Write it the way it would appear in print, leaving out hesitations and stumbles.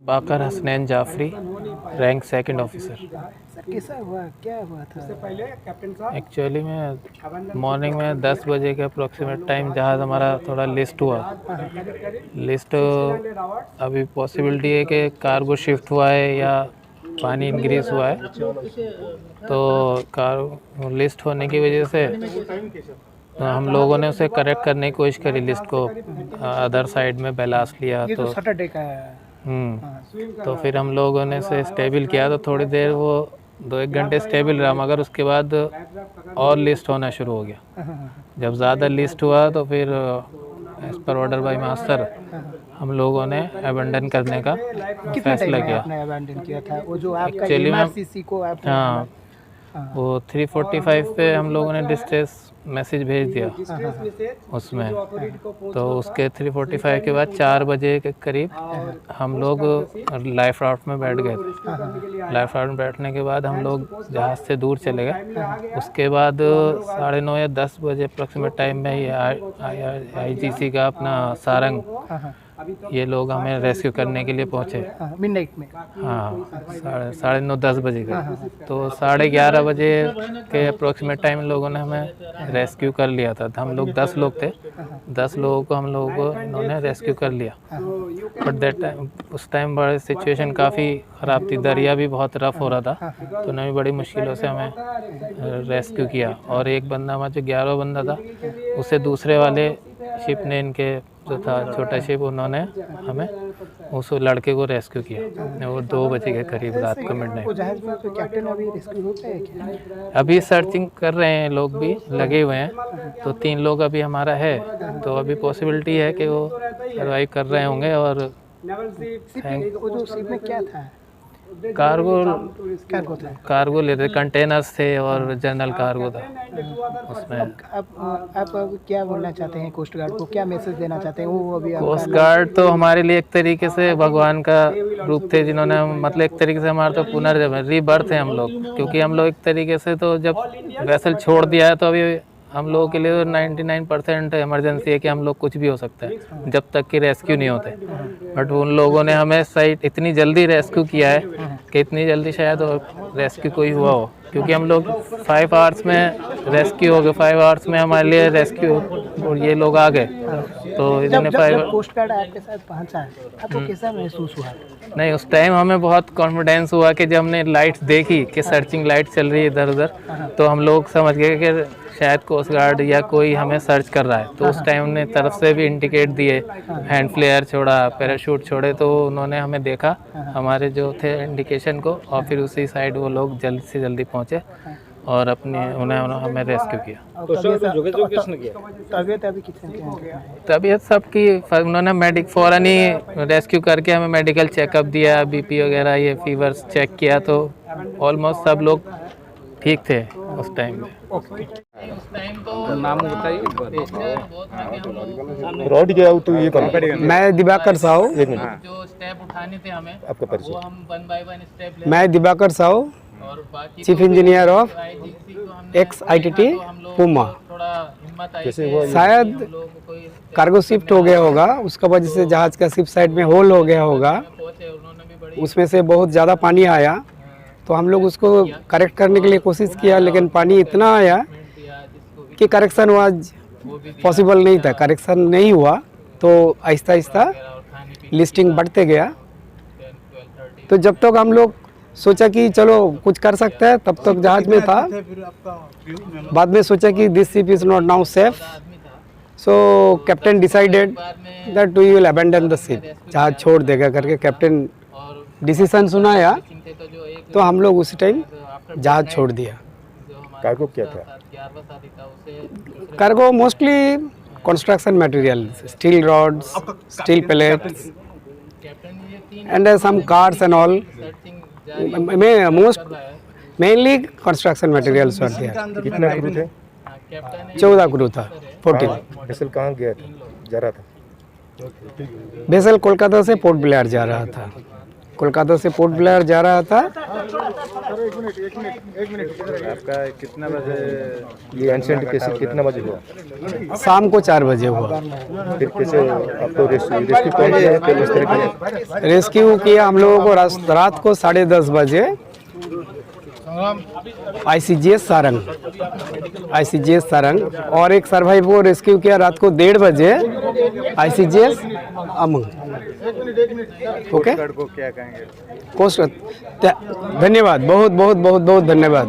बाकर Hasnain Jafri, rank second officer. Sir कैसा हुआ, क्या हुआ था? एक्चुअली में मॉर्निंग में 10 बजे के अप्रोक्सीमेट टाइम जहाज़ हमारा थोड़ा लिस्ट हुआ। लिस्ट अभी पॉसिबिलिटी है कि कार्गो शिफ्ट हुआ है या पानी इंक्रीज हुआ है, तो कार लिस्ट होने की वजह से हम लोगों ने उसे करेक्ट करने की कोशिश करी, लिस्ट को अदर साइड में बैलास्ट लिया। ये तो सैटरडे का है। तो फिर हम लोगों ने से स्टेबल किया, तो थोड़ी देर वो 2-1 घंटे स्टेबल रहा, मगर उसके बाद और लिस्ट होना शुरू हो गया। जब ज़्यादा लिस्ट हुआ तो फिर as per order by master हम लोगों ने अबेंडन करने का फैसला किया। आपने अबेंडन किया था वो जो आपका एक्चुअली एमआरसीसी को आप? हाँ, वो 345 पे हम लोगों ने डिस्ट्रेस मैसेज भेज दिया उसमें। तो उसके 345 के बाद 4 बजे के करीब हम लोग लाइफ राफ्ट में बैठ गए थे। लाइफ राफ्ट में बैठने के बाद हम लोग जहाज़ से दूर चले गए। उसके बाद 9:30 या 10 बजे अप्रॉक्सीमेट टाइम में ये IGC का अपना सारंग, ये लोग हमें रेस्क्यू करने के लिए पहुँचे मिडनाइट में। हाँ, 9:30-10 बजे का। तो 11:30 बजे के अप्रोक्सीमेट टाइम लोगों ने हमें रेस्क्यू कर लिया था। हम लोग 10 लोग थे, 10 लोगों को हम लोगों को इन्होंने रेस्क्यू कर लिया। बट दैट टाइम, उस टाइम बड़ी सिचुएशन काफ़ी ख़राब थी, दरिया भी बहुत रफ़ हो रहा था, तो उन्होंने बड़ी मुश्किलों से हमें रेस्क्यू किया। और एक बंदा हमारा जो 11वां बंदा था, उसे दूसरे वाले शिप ने, इनके जो था छोटा शिप, उन्होंने हमें उस लड़के को रेस्क्यू किया। वो 2 बजे के करीब रात को मिडनाइट। अभी सर्चिंग कर रहे हैं, लोग भी लगे हुए हैं, तो 3 लोग अभी हमारा है, तो अभी पॉसिबिलिटी है कि वो सर्वाइव कर रहे होंगे। और शिप में क्या था? कार्गो ले रहे, कंटेनर्स थे और जनरल कार्गो था उसमें। आप क्या बोलना चाहते हैं कोस्ट गार्ड को, क्या मैसेज देना चाहते हैं? वो अभी कोस्ट गार्ड तो हमारे लिए एक तरीके से भगवान का रूप थे, जिन्होंने मतलब एक तरीके से हमारा तो रीबर्थ है हम लोग, क्योंकि हम लोग एक तरीके से तो जब वेसल छोड़ दिया है, तो अभी हम लोगों के लिए तो 99% इमरजेंसी है कि हम लोग कुछ भी हो सकता है जब तक कि रेस्क्यू नहीं होते। बट उन लोगों ने हमें सही इतनी जल्दी रेस्क्यू किया है कि इतनी जल्दी शायद रेस्क्यू कोई हुआ हो, क्योंकि हम लोग 5 आवर्स में रेस्क्यू हो गए। 5 आवर्स में हमारे लिए रेस्क्यू, और ये लोग आ गए। तो इन्होंने कोस्ट गार्ड आपके साथ पहुंचा, आपको कैसा महसूस हुआ? नहीं, उस टाइम हमें बहुत कॉन्फिडेंस हुआ कि जब हमने लाइट्स देखी कि सर्चिंग लाइट चल रही है इधर उधर, तो हम लोग समझ गए कि शायद कोस्ट गार्ड या कोई हमें सर्च कर रहा है। तो उस टाइम उन्हें तरफ से भी इंडिकेट दिए, हैंड फ्लेयर छोड़ा, पैराशूट छोड़े, तो उन्होंने हमें देखा हमारे जो थे इंडिकेशन को, और फिर उसी साइड वो लोग जल्द से जल्दी पहुँचे और उन्हें हमें रेस्क्यू किया। तबीयत सबकी, उन्होंने फ़ौरन ही रेस्क्यू करके हमें मेडिकल चेकअप दिया, BP वगैरह ये फीवर्स चेक किया, तो ऑलमोस्ट सब लोग ठीक थे उस टाइम में। नाम बताइए। मैं दिवाकर साहू। जो स्टेप उठाने थे हमें, आपका परिचय? वो हम 1 बाय 1 स्टेप मैं Diwakar Sahu, chief engineer of XITT पुमा। शायद कार्गो शिफ्ट हो गया होगा, उसका वजह से जहाज का शिप साइड में होल हो गया होगा, उसमें से बहुत ज़्यादा पानी आया, तो हम लोग उसको करेक्ट करने के लिए कोशिश किया, लेकिन पानी इतना आया कि करेक्शन वाज पॉसिबल नहीं था। करेक्शन नहीं हुआ, तो आहिस्ता आहिस्ता लिस्टिंग बढ़ते गया। तो जब तक हम लोग सोचा कि चलो कुछ कर सकते हैं, तब तक जहाज में था। बाद में सोचा कि this ship is not now safe, so captain decided that we will abandon the ship, जहाज छोड़ देगा करके कैप्टन डिसीजन सुनाया, तो हम लोग उसी टाइम जहाज छोड़ दिया। कार्गो क्या था? Cargo mostly construction material, steel rods, steel pallets and some cars and all, mainly construction materials were there. कितना क्रू थे? 14 क्रू था, 14। वेसल कहाँ गया था, जा रहा था? वेसल कोलकाता से पोर्ट ब्लेयर जा रहा था। कोलकाता से पोर्ट ब्लेयर जा रहा था, आपका कितना बजे ये इंसिडेंट कैसे कितना बजे हुआ? शाम को 4 बजे हुआ। फिर कैसे आपको रेस्क्यू कौन किया है? फिर इस तरह किया? रेस्क्यू किया हम लोगों को रात को 10:30 बजे ICGS सारंग और एक सर्वाइव को रेस्क्यू किया रात को 1:30 बजे ICGS अमंग। ओके, को क्या कहेंगे? कोस्ट धन्यवाद, बहुत बहुत बहुत बहुत धन्यवाद।